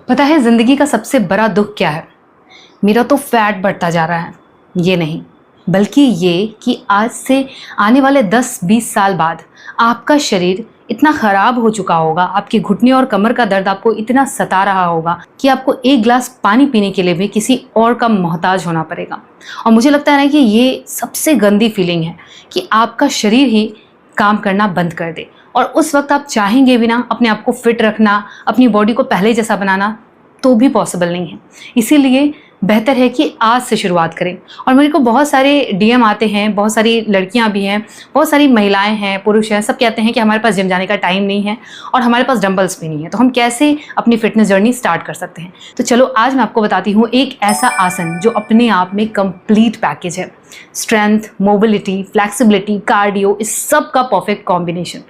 पता है जिंदगी का सबसे बड़ा दुख क्या है? मेरा तो फैट बढ़ता जा रहा है। ये नहीं, बल्कि ये कि आज से आने वाले 10-20 साल बाद आपका शरीर इतना ख़राब हो चुका होगा, आपके घुटने और कमर का दर्द आपको इतना सता रहा होगा कि आपको एक गिलास पानी पीने के लिए भी किसी और का मोहताज होना पड़ेगा। और मुझे लगता है ना कि ये सबसे गंदी फीलिंग है कि आपका शरीर ही काम करना बंद कर दे और उस वक्त आप चाहेंगे भी ना अपने आप को फिट रखना, अपनी बॉडी को पहले जैसा बनाना, तो भी पॉसिबल नहीं है। इसीलिए बेहतर है कि आज से शुरुआत करें। और मेरे को बहुत सारे डीएम आते हैं, बहुत सारी लड़कियां भी हैं, बहुत सारी महिलाएं हैं, पुरुष हैं, सब कहते हैं कि हमारे पास जिम जाने का टाइम नहीं है और हमारे पास डंबल्स भी नहीं है, तो हम कैसे अपनी फिटनेस जर्नी स्टार्ट कर सकते हैं। तो चलो आज मैं आपको बताती हूँ एक ऐसा आसन जो अपने आप में कंप्लीट पैकेज है। स्ट्रेंथ, मोबिलिटी, फ्लेक्सिबिलिटी, कार्डियो, इस सब का परफेक्ट कॉम्बिनेशन।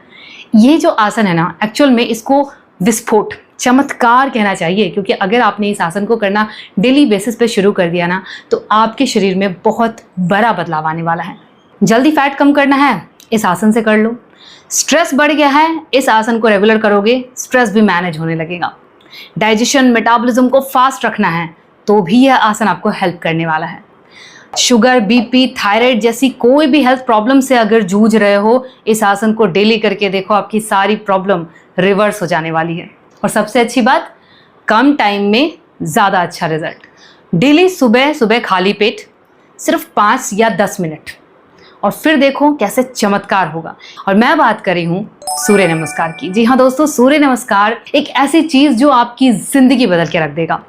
ये जो आसन है ना, एक्चुअल में इसको विस्फोट, चमत्कार कहना चाहिए, क्योंकि अगर आपने इस आसन को करना डेली बेसिस पे शुरू कर दिया ना, तो आपके शरीर में बहुत बड़ा बदलाव आने वाला है। जल्दी फैट कम करना है, इस आसन से कर लो। स्ट्रेस बढ़ गया है, इस आसन को रेगुलर करोगे, स्ट्रेस भी मैनेज होने लगेगा। डाइजेशन, मेटाबॉलिज्म को फास्ट रखना है, तो भी यह आसन आपको हेल्प करने वाला है। शुगर, बीपी, थायराइड जैसी कोई भी हेल्थ प्रॉब्लम से अगर जूझ रहे हो, इस आसन को डेली करके देखो, आपकी सारी प्रॉब्लम रिवर्स हो जाने वाली है। और सबसे अच्छी बात, कम टाइम में ज़्यादा अच्छा रिजल्ट। डेली सुबह सुबह खाली पेट सिर्फ 5 या 10 मिनट, और फिर देखो कैसे चमत्कार होगा। और मैं बात कर रही हूँ सूर्य नमस्कार की। जी हाँ दोस्तों, सूर्य नमस्कार एक ऐसी चीज़ जो आपकी ज़िंदगी बदल के रख देगा।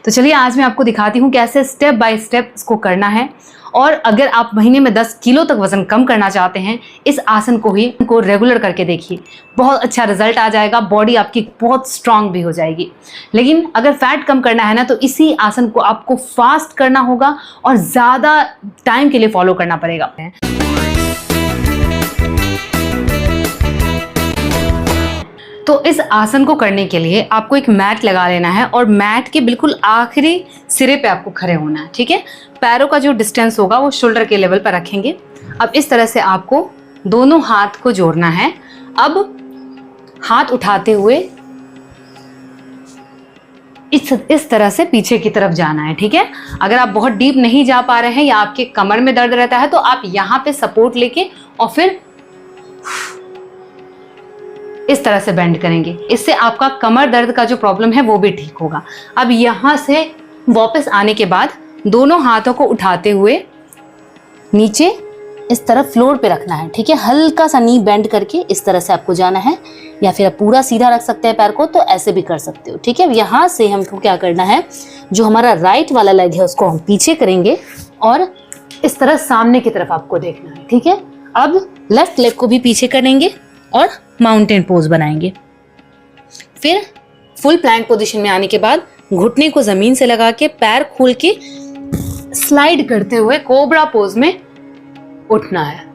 तो चलिए आज मैं आपको दिखाती हूँ कैसे स्टेप बाय स्टेप इसको करना है। और अगर आप महीने में 10 किलो तक वजन कम करना चाहते हैं, इस आसन को रेगुलर करके देखिए, बहुत अच्छा रिजल्ट आ जाएगा, बॉडी आपकी बहुत स्ट्रांग भी हो जाएगी। लेकिन अगर फैट कम करना है ना, तो इसी आसन को आपको फास्ट करना होगा और ज़्यादा टाइम के लिए फॉलो करना पड़ेगा। तो इस आसन को करने के लिए आपको एक मैट लगा लेना है और मैट के बिल्कुल आखिरी सिरे पे आपको खड़े होना है, ठीक है। पैरों का जो डिस्टेंस होगा वो शोल्डर के लेवल पर रखेंगे। अब इस तरह से आपको दोनों हाथ को जोड़ना है। अब हाथ उठाते हुए इस तरह से पीछे की तरफ जाना है, ठीक है। अगर आप बहुत डीप नहीं जा पा रहे हैं या आपके कमर में दर्द रहता है, तो आप यहाँ पे सपोर्ट लेके और फिर इस तरह से बेंड करेंगे। इससे आपका कमर दर्द का जो प्रॉब्लम है वो भी ठीक होगा। अब यहाँ से वापस आने के बाद दोनों हाथों को उठाते हुए नीचे इस तरह फ्लोर पे रखना है, ठीक है। हल्का सा नी बेंड करके इस तरह से आपको जाना है, या फिर आप पूरा सीधा रख सकते हैं पैर को, तो ऐसे भी कर सकते हो, ठीक है। यहाँ से हमको क्या करना है, जो हमारा राइट वाला लेग है उसको हम पीछे करेंगे और इस तरह सामने की तरफ आपको देखना है, ठीक है। अब लेफ्ट लेग को भी पीछे करेंगे और माउंटेन पोज बनाएंगे। फिर फुल प्लैंक पोजीशन में आने के बाद घुटने को जमीन से लगा के पैर खोल के स्लाइड करते हुए कोबरा पोज में उठना है।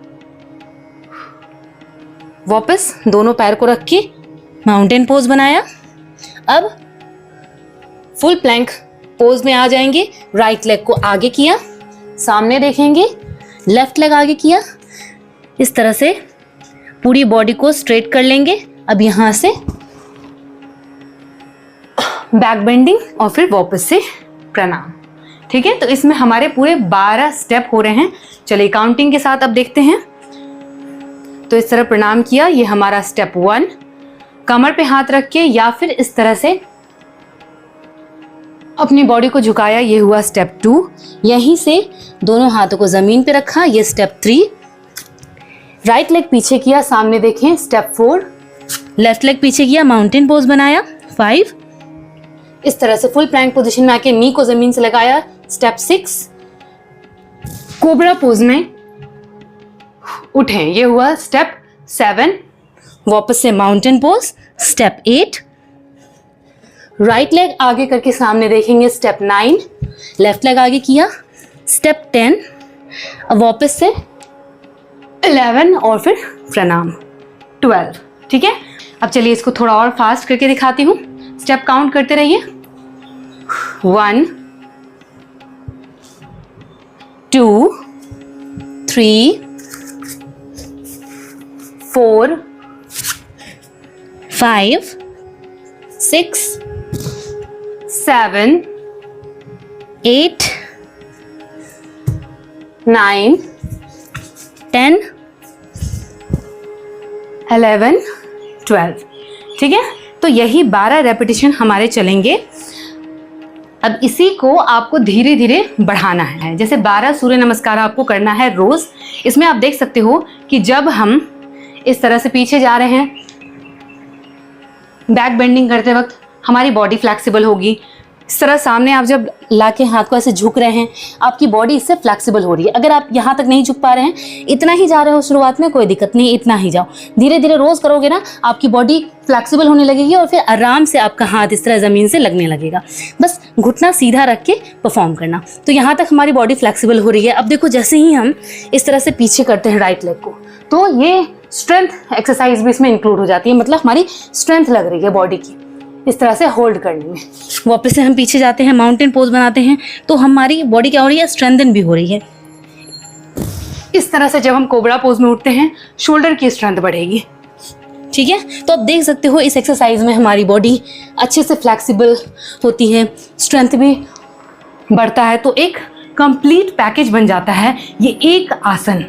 वापस दोनों पैर को रख के माउंटेन पोज बनाया। अब फुल प्लैंक पोज में आ जाएंगे। राइट लेग को आगे किया, सामने देखेंगे, लेफ्ट लेग आगे किया, इस तरह से पूरी बॉडी को स्ट्रेट कर लेंगे। अब यहां से बैक बेंडिंग और फिर वापस से प्रणाम, ठीक है। तो इसमें हमारे पूरे 12 स्टेप हो रहे हैं। चलिए काउंटिंग के साथ अब देखते हैं। तो इस तरह प्रणाम किया, ये हमारा स्टेप 1। कमर पे हाथ रख के या फिर इस तरह से अपनी बॉडी को झुकाया, ये हुआ स्टेप 2। यहीं से दोनों हाथों को जमीन पे रखा, ये स्टेप 3। राइट लेग पीछे किया, सामने देखें, स्टेप 4। लेफ्ट लेग पीछे किया, माउंटेन पोज बनाया, 5। इस तरह से फुल प्लैंक पोजीशन में आके नी को जमीन से लगाया, स्टेप 6। कोबरा पोज में उठें, ये हुआ स्टेप 7। वापस से mountain pose, step 8। Right leg आगे करके सामने देखेंगे, स्टेप 9। लेफ्ट लेग आगे किया, स्टेप 10। अब वापस से 11 और फिर प्रणाम, 12, ठीक है। अब चलिए इसको थोड़ा और फास्ट करके दिखाती हूँ। स्टेप काउंट करते रहिए, 1 2 3 4 5 6 7 8 9 10 11 12। ठीक है, तो यही 12 रेपिटेशन हमारे चलेंगे। अब इसी को आपको धीरे धीरे बढ़ाना है। जैसे 12 सूर्य नमस्कार आपको करना है रोज। इसमें आप देख सकते हो कि जब हम इस तरह से पीछे जा रहे हैं, बैक बेंडिंग करते वक्त हमारी बॉडी फ्लेक्सिबल होगी। इस तरह सामने आप जब लाके हाथ को ऐसे झुक रहे हैं, आपकी बॉडी इससे फ्लेक्सिबल हो रही है। अगर आप यहाँ तक नहीं झुक पा रहे हैं, इतना ही जा रहे हो शुरुआत में, कोई दिक्कत नहीं, इतना ही जाओ। धीरे धीरे रोज करोगे ना, आपकी बॉडी फ्लेक्सिबल होने लगेगी और फिर आराम से आपका हाथ इस तरह ज़मीन से लगने लगेगा। बस घुटना सीधा रख के परफॉर्म करना। तो यहाँ तक हमारी बॉडी फ्लेक्सिबल हो रही है। अब देखो, जैसे ही हम इस तरह से पीछे करते हैं राइट लेग को, तो ये स्ट्रेंथ एक्सरसाइज भी इसमें इंक्लूड हो जाती है। मतलब हमारी स्ट्रेंथ लग रही है बॉडी की इस तरह से होल्ड करने में। वापस से हम पीछे जाते हैं, माउंटेन पोज बनाते हैं, तो हमारी बॉडी क्या हो रही है, स्ट्रेंथन भी हो रही है। इस तरह से जब हम कोबरा पोज में उठते हैं, शोल्डर की स्ट्रेंथ बढ़ेगी। ठीक है, तो आप देख सकते हो इस एक्सरसाइज में हमारी बॉडी अच्छे से फ्लेक्सिबल होती है, स्ट्रेंथ भी बढ़ता है। तो एक कंप्लीट पैकेज बन जाता है ये एक आसन।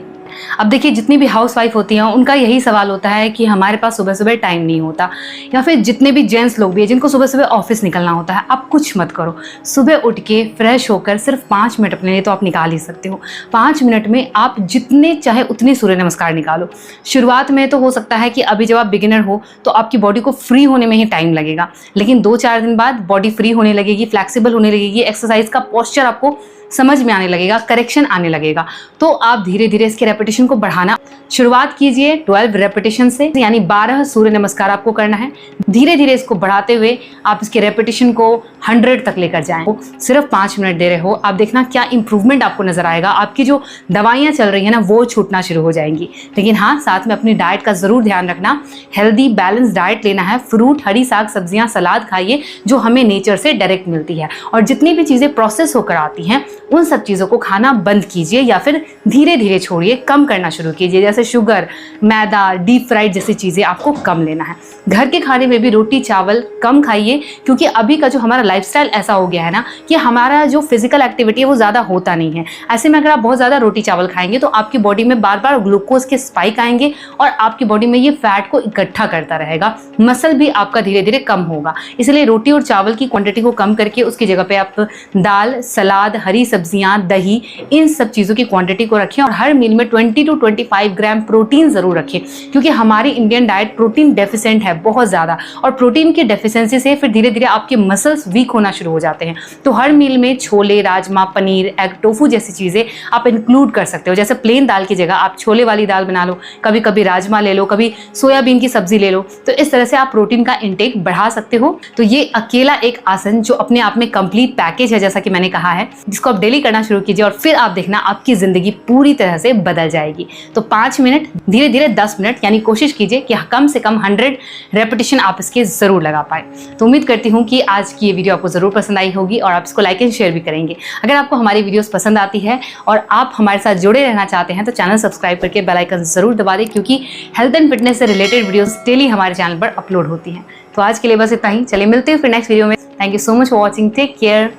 अब देखिए, जितनी भी हाउसवाइफ होती हैं उनका यही सवाल होता है कि हमारे पास सुबह सुबह टाइम नहीं होता, या फिर जितने भी जेंट्स लोग भी हैं जिनको सुबह सुबह ऑफिस निकलना होता है। आप कुछ मत करो, सुबह उठ के फ्रेश होकर सिर्फ 5 मिनट अपने लिए तो आप निकाल ही सकते हो। 5 मिनट में आप जितने चाहे उतने सूर्य नमस्कार निकालो। शुरुआत में तो हो सकता है कि अभी जब आप बिगिनर हो तो आपकी बॉडी को फ्री होने में ही टाइम लगेगा, लेकिन 2-4 दिन बाद बॉडी फ्री होने लगेगी, फ्लेक्सिबल होने लगेगी, एक्सरसाइज का पोस्चर आपको समझ में आने लगेगा, करेक्शन आने लगेगा। तो आप धीरे धीरे इसके रेपिटेशन को बढ़ाना शुरुआत कीजिए 12 रेपिटेशन से, यानी 12 सूर्य नमस्कार आपको करना है। धीरे धीरे इसको बढ़ाते हुए आप इसके रेपिटेशन को 100 तक लेकर जाएं। सिर्फ 5 मिनट दे रहे हो, आप देखना क्या इंप्रूवमेंट आपको नजर आएगा। आपकी जो दवाइयाँ चल रही है ना, वो छूटना शुरू हो जाएंगी। लेकिन हाँ, साथ में अपनी डाइट का जरूर ध्यान रखना। हेल्दी बैलेंस डाइट लेना है। फ्रूट, हरी साग सब्जियां, सलाद खाइए जो हमें नेचर से डायरेक्ट मिलती है। और जितनी भी चीजें प्रोसेस होकर आती हैं उन सब चीज़ों को खाना बंद कीजिए, या फिर धीरे धीरे छोड़िए, कम करना शुरू कीजिए। जैसे शुगर, मैदा, डीप फ्राइड जैसी चीज़ें आपको कम लेना है। घर के खाने में भी रोटी चावल कम खाइए, क्योंकि अभी का जो हमारा लाइफस्टाइल ऐसा हो गया है ना कि हमारा जो फिजिकल एक्टिविटी है वो ज़्यादा होता नहीं है। ऐसे में अगर आप बहुत ज़्यादा रोटी चावल खाएंगे तो आपकी बॉडी में बार बार ग्लूकोज के स्पाइक आएंगे और आपकी बॉडी में ये फैट को इकट्ठा करता रहेगा। मसल भी आपका धीरे धीरे कम होगा। इसलिए रोटी और चावल की क्वांटिटी को कम करके उसकी जगह पे आप दाल, सलाद, हरी सब्जियां, दही, इन सब चीज़ों की क्वांटिटी को रखें। और हर मील में 20 to 25 ग्राम प्रोटीन ज़रूर रखें, क्योंकि हमारी इंडियन डाइट प्रोटीन डेफिशिएंट है बहुत ज़्यादा। और प्रोटीन की डेफिशिएंसी से फिर धीरे धीरे आपके मसल्स वीक होना शुरू हो जाते हैं। तो हर मील में छोले, राजमा, पनीर, एग, टोफू जैसी चीज़ें आप इंक्लूड कर सकते हो। जैसे प्लेन दाल की जगह आप छोले वाली दाल बना लो, कभी कभी राजमा ले लो, कभी सोयाबीन की सब्जी ले लो। तो इस तरह से आप प्रोटीन का इंटेक बढ़ा सकते हो। तो ये अकेला एक आसन जो अपने आप में कंप्लीट पैकेज है, जैसा कि मैंने कहा है, जिसको आप डेली करना शुरू कीजिए और फिर आप देखना आपकी जिंदगी पूरी तरह से बदल जाएगी। तो 5 मिनट, धीरे धीरे 10 मिनट, यानी कोशिश कीजिए कि कम से कम 100 रेपिटेशन आप इसके जरूर लगा पाए। तो उम्मीद करती हूँ कि आज की ये वीडियो आपको जरूर पसंद आई होगी और आप इसको लाइक एंड शेयर भी करेंगे। अगर आपको हमारी वीडियोस पसंद आती है और आप हमारे साथ जुड़े रहना चाहते हैं तो चैनल सब्सक्राइब करके बेल आइकन जरूर दबा दें, क्योंकि हेल्थ एंड फिटनेस से रिलेटेड वीडियोस डेली हमारे चैनल पर अपलोड होती हैं। तो आज के लिए बस इतना ही। चलिए मिलते हैं फिर नेक्स्ट वीडियो में। Thank you so much for watching. Take care,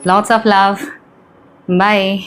lots of love, bye.